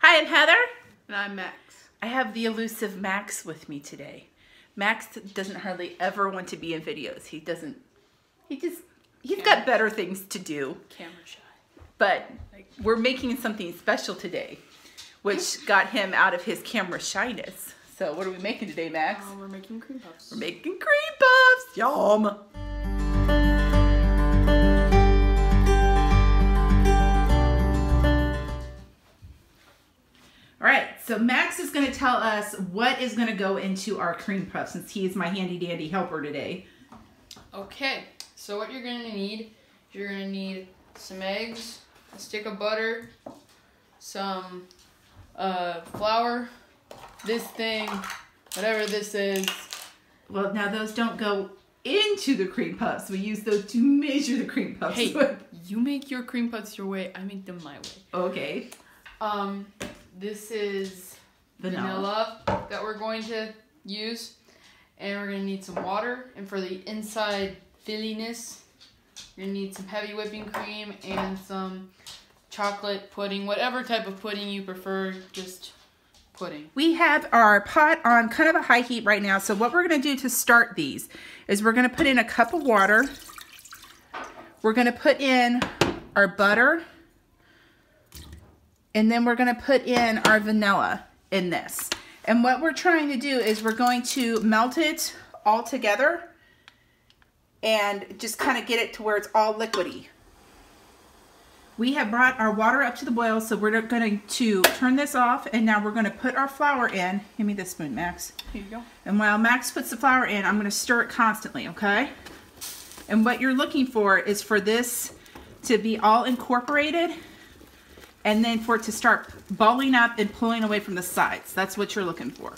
Hi, I'm Heather. And I'm Max. I have the elusive Max with me today. Max doesn't hardly ever want to be in videos. He's got better things to do. Camera shy. But we're making something special today, which got him out of his camera shyness. So what are we making today, Max? We're making cream puffs. We're making cream puffs. Yum. All right, so Max is going to tell us what is going to go into our cream puff since he is my handy dandy helper today. Okay, so what you're going to need, you're going to need some eggs, a stick of butter, some flour, this thing, whatever this is. Well, now those don't go into the cream puffs. We use those to measure the cream puffs. Hey, you make your cream puffs your way, I make them my way. Okay. This is vanilla that we're going to use. And we're going to need some water. And for the inside filliness, you're going to need some heavy whipping cream and some chocolate pudding. Whatever type of pudding you prefer, just pudding. We have our pot on kind of a high heat right now. So what we're going to do to start these is we're going to put in a cup of water. We're going to put in our butter. And then we're going to put in our vanilla in this. And what we're trying to do is we're going to melt it all together and just kind of get it to where it's all liquidy. We have brought our water up to the boil, so we're going to turn this off, and now we're going to put our flour in. Give me this spoon, Max. Here you go. And while Max puts the flour in, I'm going to stir it constantly, okay? And what you're looking for is for this to be all incorporated, and then for it to start balling up and pulling away from the sides. That's what you're looking for.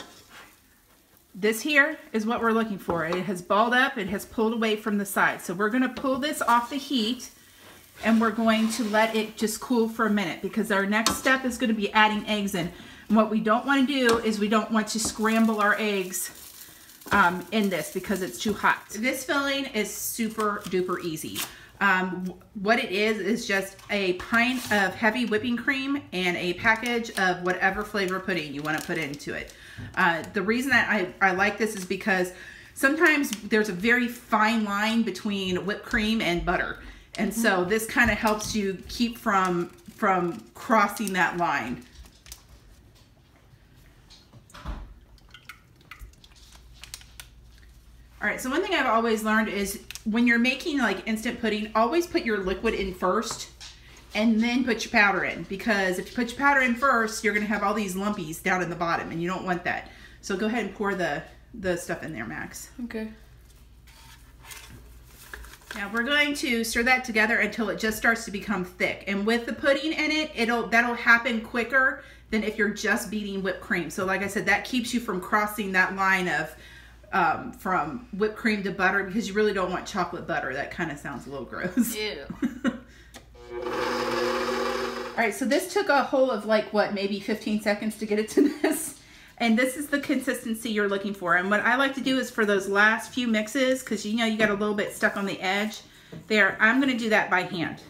This here is what we're looking for. It has balled up, it has pulled away from the sides. So we're going to pull this off the heat, and we're going to let it just cool for a minute, because our next step is going to be adding eggs in. And what we don't want to do is we don't want to scramble our eggs in this because it's too hot. This filling is super duper easy. What it is just a pint of heavy whipping cream and a package of whatever flavor pudding you want to put into it. The reason that I like this is because sometimes there's a very fine line between whipped cream and butter. And so this kind of helps you keep from crossing that line. All right, so one thing I've always learned is when you're making like instant pudding, always put your liquid in first and then put your powder in, because if you put your powder in first, you're gonna have all these lumpies down in the bottom and you don't want that. So go ahead and pour the stuff in there, Max. Okay. Now we're going to stir that together until it just starts to become thick. And with the pudding in it, that'll happen quicker than if you're just beating whipped cream. So like I said, that keeps you from crossing that line of from whipped cream to butter, because you really don't want chocolate butter. That kind of sounds a little gross. Ew. All right, so this took a whole of like, what, maybe 15 seconds to get it to this. And this is the consistency you're looking for. And what I like to do is for those last few mixes, because you know you got a little bit stuck on the edge there, I'm going to do that by hand.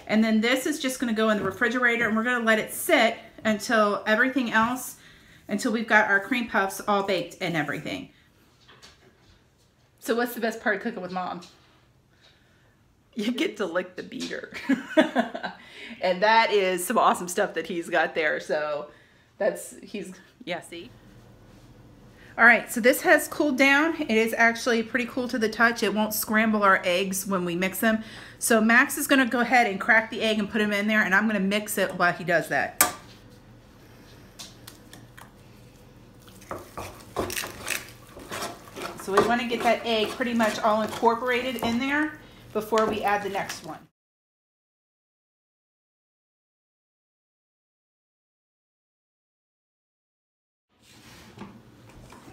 And then this is just going to go in the refrigerator, and we're going to let it sit until until we've got our cream puffs all baked and everything. So what's the best part of cooking with Mom? You get to lick the beater. And that is some awesome stuff that he's got there. So yeah, see? All right, so this has cooled down. It is actually pretty cool to the touch. It won't scramble our eggs when we mix them. So Max is gonna go ahead and crack the egg and put them in there, and I'm gonna mix it while he does that. So we want to get that egg pretty much all incorporated in there before we add the next one.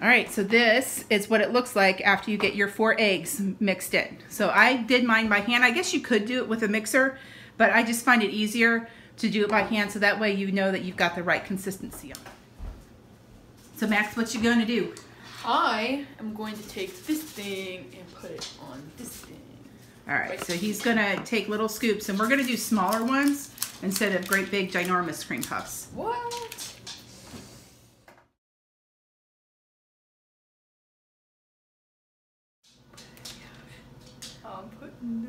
All right, so this is what it looks like after you get your 4 eggs mixed in. So I did mine by hand. I guess you could do it with a mixer, but I just find it easier to do it by hand, so that way you know that you've got the right consistency on it. So Max, what you gonna do? I am going to take this thing and put it on this thing. All right, so he's gonna take little scoops, and we're gonna do smaller ones instead of great big ginormous cream puffs. What?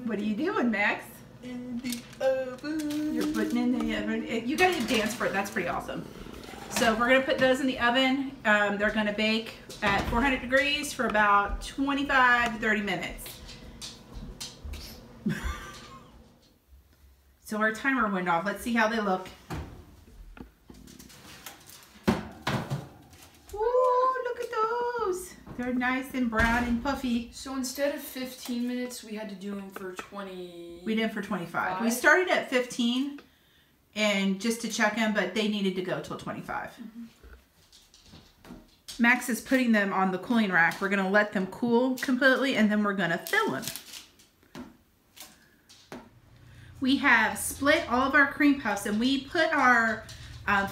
What are you doing, Max? In the oven. You're putting in the oven. You got to dance for it. That's pretty awesome. So we're going to put those in the oven. They're going to bake at 400 degrees for about 25 to 30 minutes. So our timer went off. Let's see how they look. Ooh, look at those. They're nice and brown and puffy. So instead of 15 minutes, we had to do them for 20. We did them for 25. We started at 15 and just to check them, but they needed to go till 25. Mm-hmm. Max is putting them on the cooling rack. We're going to let them cool completely and then we're going to fill them. We have split all of our cream puffs and we put our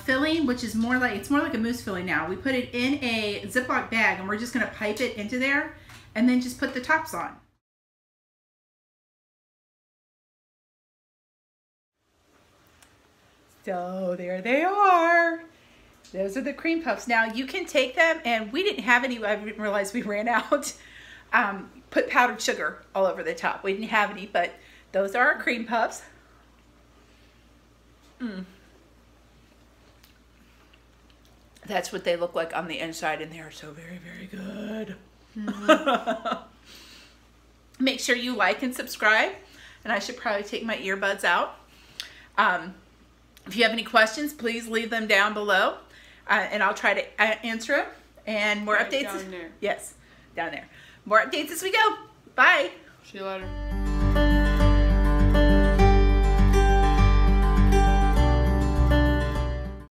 filling, which is more like a mousse filling now. We put it in a Ziploc bag and we're just going to pipe it into there and then just put the tops on. So there they are. Those are the cream puffs. Now you can take them, and we didn't have any, I didn't realize we ran out. Put powdered sugar all over the top. We didn't have any, but those are our cream puffs. That's what they look like on the inside, and they are so very, very good. Make sure you like and subscribe, and I should probably take my earbuds out. If you have any questions, please leave them down below, and I'll try to answer them. And more updates. Down there. Yes, down there. More updates as we go. Bye. See you later.